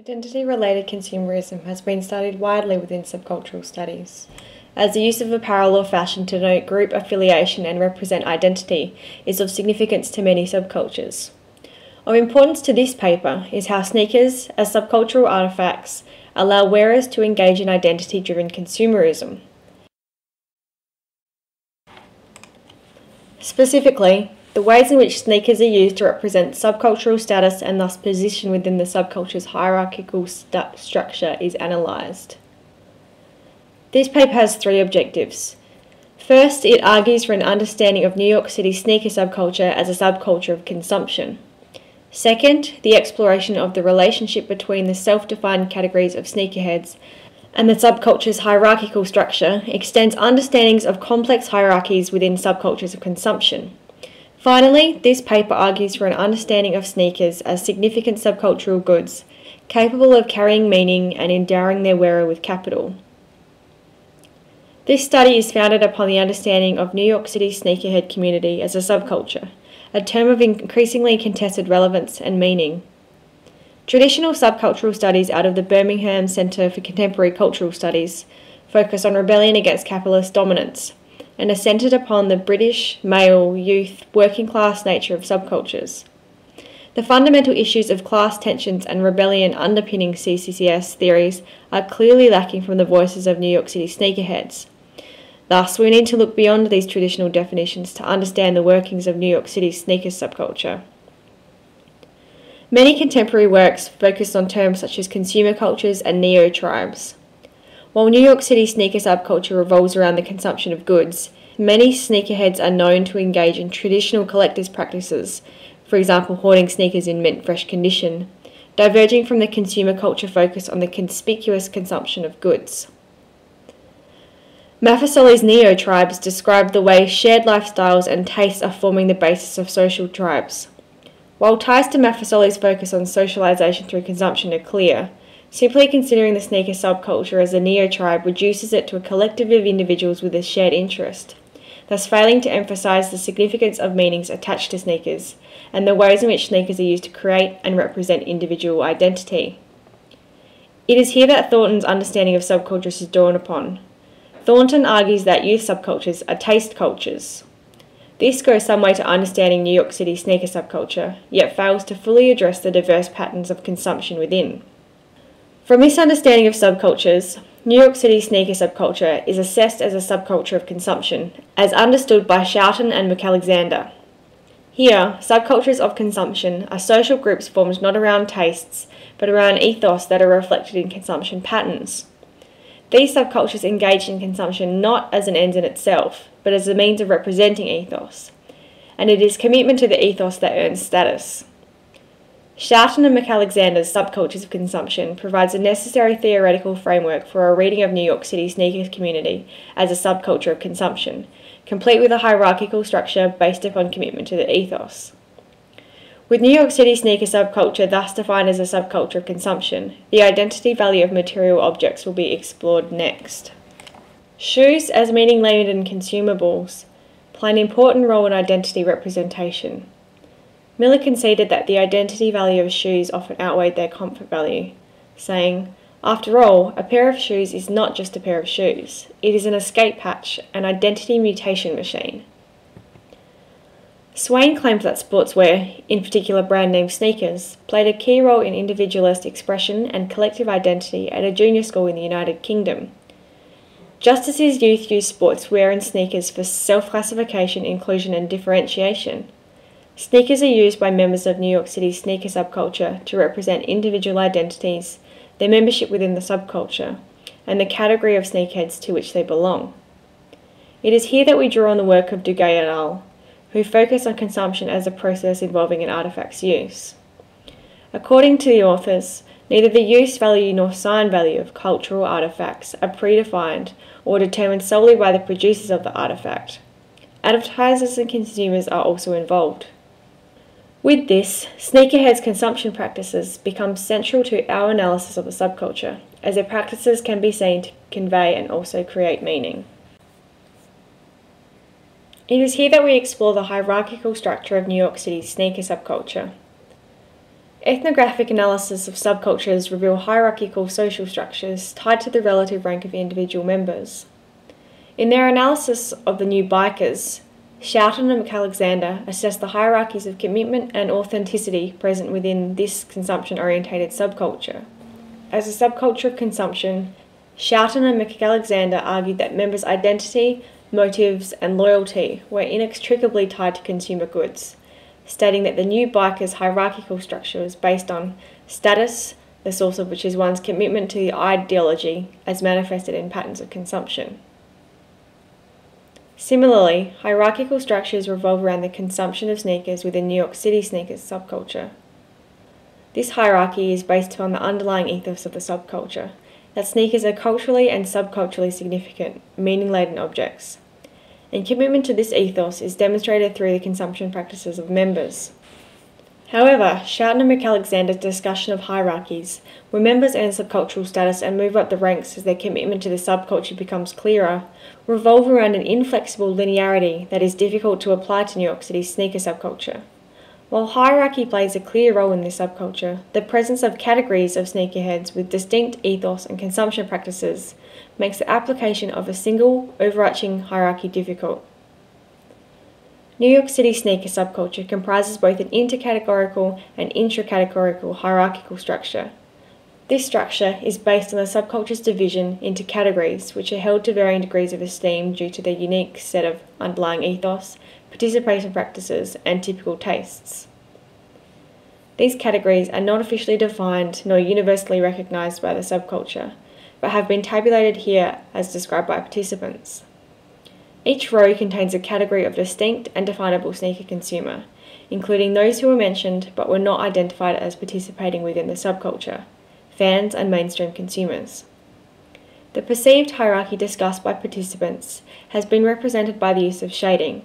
Identity-related consumerism has been studied widely within subcultural studies, as the use of apparel or fashion to denote group affiliation and represent identity is of significance to many subcultures. Of importance to this paper is how sneakers, as subcultural artifacts, allow wearers to engage in identity-driven consumerism. Specifically, the ways in which sneakers are used to represent subcultural status and thus position within the subculture's hierarchical structure is analysed. This paper has three objectives. First, it argues for an understanding of New York City sneaker subculture as a subculture of consumption. Second, the exploration of the relationship between the self-defined categories of sneakerheads and the subculture's hierarchical structure extends understandings of complex hierarchies within subcultures of consumption. Finally, this paper argues for an understanding of sneakers as significant subcultural goods, capable of carrying meaning and endowing their wearer with capital. This study is founded upon the understanding of New York City sneakerhead community as a subculture, a term of increasingly contested relevance and meaning. Traditional subcultural studies out of the Birmingham Center for Contemporary Cultural Studies focus on rebellion against capitalist dominance, and are centred upon the British, male, youth, working class nature of subcultures. The fundamental issues of class tensions and rebellion underpinning CCCS theories are clearly lacking from the voices of New York City sneakerheads. Thus, we need to look beyond these traditional definitions to understand the workings of New York City's sneaker subculture. Many contemporary works focus on terms such as consumer cultures and neo-tribes. While New York City sneaker subculture revolves around the consumption of goods, many sneakerheads are known to engage in traditional collectors' practices, for example hoarding sneakers in mint fresh condition, diverging from the consumer culture focus on the conspicuous consumption of goods. Maffesoli's neo-tribes describe the way shared lifestyles and tastes are forming the basis of social tribes. While ties to Maffesoli's focus on socialization through consumption are clear, simply considering the sneaker subculture as a neo-tribe reduces it to a collective of individuals with a shared interest, thus failing to emphasize the significance of meanings attached to sneakers and the ways in which sneakers are used to create and represent individual identity. It is here that Thornton's understanding of subcultures is drawn upon. Thornton argues that youth subcultures are taste cultures. This goes some way to understanding New York City sneaker subculture, yet fails to fully address the diverse patterns of consumption within. From this understanding of subcultures, New York City sneaker subculture is assessed as a subculture of consumption, as understood by Schouten and McAlexander. Here, subcultures of consumption are social groups formed not around tastes, but around ethos that are reflected in consumption patterns. These subcultures engage in consumption not as an end in itself, but as a means of representing ethos, and it is commitment to the ethos that earns status. Schouten and McAlexander's Subcultures of Consumption provides a necessary theoretical framework for a reading of New York City sneaker community as a subculture of consumption, complete with a hierarchical structure based upon commitment to the ethos. With New York City sneaker subculture thus defined as a subculture of consumption, the identity value of material objects will be explored next. Shoes, as meaning-laden consumables, play an important role in identity representation. Miller conceded that the identity value of shoes often outweighed their comfort value, saying, "After all, a pair of shoes is not just a pair of shoes. It is an escape hatch, an identity mutation machine." Swain claimed that sportswear, in particular brand name sneakers, played a key role in individualist expression and collective identity at a junior school in the United Kingdom. Just as his youth used sportswear and sneakers for self-classification, inclusion and differentiation, sneakers are used by members of New York City's sneaker subculture to represent individual identities, their membership within the subculture, and the category of sneakerheads to which they belong. It is here that we draw on the work of Duguay et al., who focus on consumption as a process involving an artifact's use. According to the authors, neither the use value nor sign value of cultural artifacts are predefined or determined solely by the producers of the artifact. Advertisers and consumers are also involved. With this, sneakerheads' consumption practices become central to our analysis of the subculture, as their practices can be seen to convey and also create meaning. It is here that we explore the hierarchical structure of New York City's sneaker subculture. Ethnographic analysis of subcultures reveal hierarchical social structures tied to the relative rank of individual members. In their analysis of the new bikers, Shelton and McAlexander assess the hierarchies of commitment and authenticity present within this consumption-orientated subculture. As a subculture of consumption, Shelton and McAlexander argued that members' identity, motives, and loyalty were inextricably tied to consumer goods, stating that the new bikers' hierarchical structure was based on status, the source of which is one's commitment to the ideology as manifested in patterns of consumption. Similarly, hierarchical structures revolve around the consumption of sneakers within New York City sneakers subculture. This hierarchy is based upon the underlying ethos of the subculture, that sneakers are culturally and subculturally significant, meaning-laden objects, and commitment to this ethos is demonstrated through the consumption practices of members. However, Shelton and McAlexander's discussion of hierarchies, where members earn subcultural status and move up the ranks as their commitment to the subculture becomes clearer, revolve around an inflexible linearity that is difficult to apply to New York City's sneaker subculture. While hierarchy plays a clear role in this subculture, the presence of categories of sneakerheads with distinct ethos and consumption practices makes the application of a single, overarching hierarchy difficult. New York City sneaker subculture comprises both an inter-categorical and intra-categorical hierarchical structure. This structure is based on the subculture's division into categories, which are held to varying degrees of esteem due to their unique set of underlying ethos, participation practices, and typical tastes. These categories are not officially defined nor universally recognized by the subculture, but have been tabulated here as described by participants. Each row contains a category of distinct and definable sneaker consumer, including those who were mentioned but were not identified as participating within the subculture, fans and mainstream consumers. The perceived hierarchy discussed by participants has been represented by the use of shading.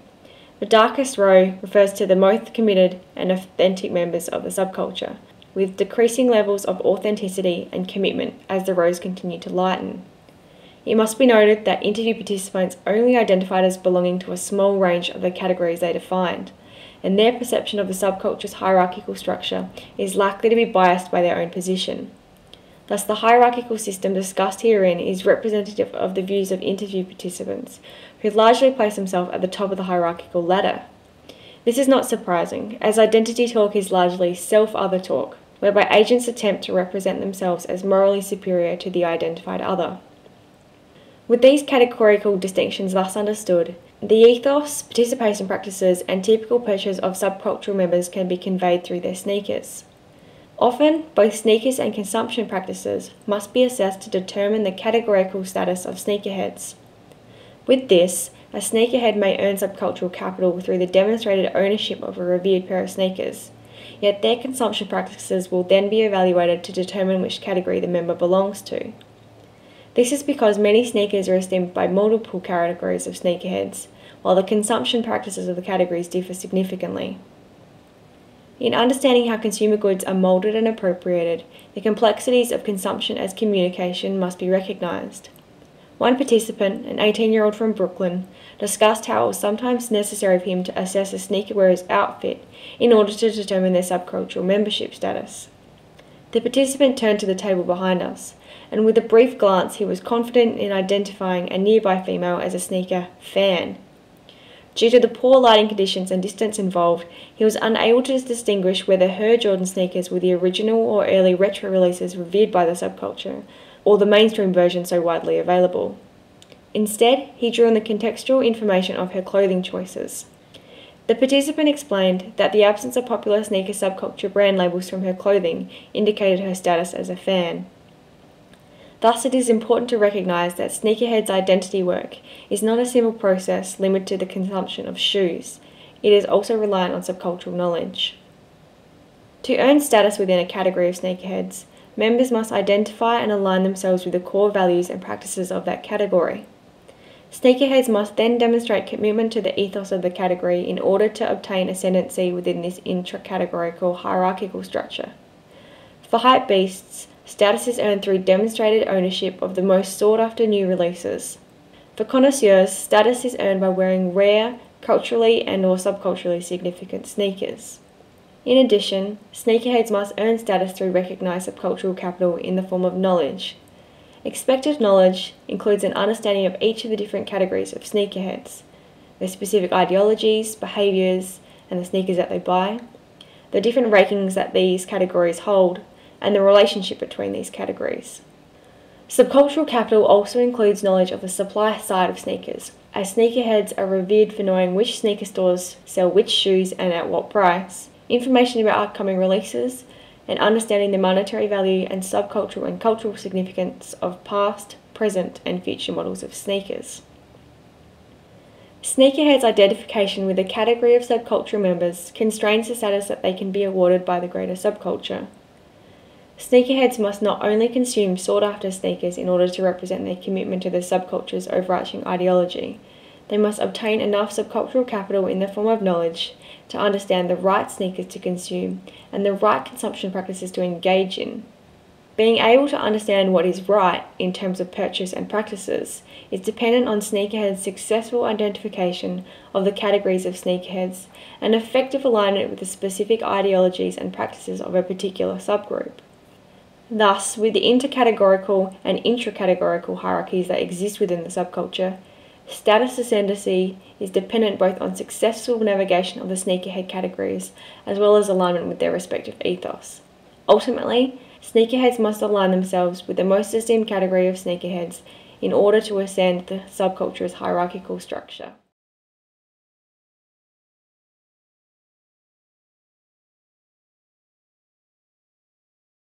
The darkest row refers to the most committed and authentic members of the subculture, with decreasing levels of authenticity and commitment as the rows continue to lighten. It must be noted that interview participants only identified as belonging to a small range of the categories they defined, and their perception of the subculture's hierarchical structure is likely to be biased by their own position. Thus, the hierarchical system discussed herein is representative of the views of interview participants, who largely place themselves at the top of the hierarchical ladder. This is not surprising, as identity talk is largely self-other talk, whereby agents attempt to represent themselves as morally superior to the identified other. With these categorical distinctions thus understood, the ethos, participation practices, and typical purchases of subcultural members can be conveyed through their sneakers. Often, both sneakers and consumption practices must be assessed to determine the categorical status of sneakerheads. With this, a sneakerhead may earn subcultural capital through the demonstrated ownership of a revered pair of sneakers, yet their consumption practices will then be evaluated to determine which category the member belongs to. This is because many sneakers are esteemed by multiple categories of sneakerheads, while the consumption practices of the categories differ significantly. In understanding how consumer goods are moulded and appropriated, the complexities of consumption as communication must be recognised. One participant, an 18-year-old from Brooklyn, discussed how it was sometimes necessary for him to assess a sneaker wearer's outfit in order to determine their subcultural membership status. The participant turned to the table behind us, and with a brief glance he was confident in identifying a nearby female as a sneaker fan. Due to the poor lighting conditions and distance involved, he was unable to distinguish whether her Jordan sneakers were the original or early retro releases revered by the subculture, or the mainstream version so widely available. Instead, he drew on the contextual information of her clothing choices. The participant explained that the absence of popular sneaker subculture brand labels from her clothing indicated her status as a fan. Thus, it is important to recognise that sneakerheads' identity work is not a simple process limited to the consumption of shoes. It is also reliant on subcultural knowledge. To earn status within a category of sneakerheads, members must identify and align themselves with the core values and practices of that category. Sneakerheads must then demonstrate commitment to the ethos of the category in order to obtain ascendancy within this intra-categorical hierarchical structure. For hypebeasts, status is earned through demonstrated ownership of the most sought-after new releases. For connoisseurs, status is earned by wearing rare, culturally and/or subculturally significant sneakers. In addition, sneakerheads must earn status through recognised subcultural capital in the form of knowledge. Expected knowledge includes an understanding of each of the different categories of sneakerheads, their specific ideologies, behaviours, and the sneakers that they buy, the different rankings that these categories hold, and the relationship between these categories. Subcultural capital also includes knowledge of the supply side of sneakers, as sneakerheads are revered for knowing which sneaker stores sell which shoes and at what price, information about upcoming releases, and understanding the monetary value and subcultural and cultural significance of past, present, and future models of sneakers. Sneakerheads' identification with a category of subculture members constrains the status that they can be awarded by the greater subculture. Sneakerheads must not only consume sought-after sneakers in order to represent their commitment to the subculture's overarching ideology, they must obtain enough subcultural capital in the form of knowledge to understand the right sneakers to consume and the right consumption practices to engage in. Being able to understand what is right in terms of purchase and practices is dependent on sneakerheads' successful identification of the categories of sneakerheads and effective alignment with the specific ideologies and practices of a particular subgroup. Thus, with the inter-categorical and intra-categorical hierarchies that exist within the subculture, status ascendancy is dependent both on successful navigation of the sneakerhead categories as well as alignment with their respective ethos. Ultimately, sneakerheads must align themselves with the most esteemed category of sneakerheads in order to ascend the subculture's hierarchical structure.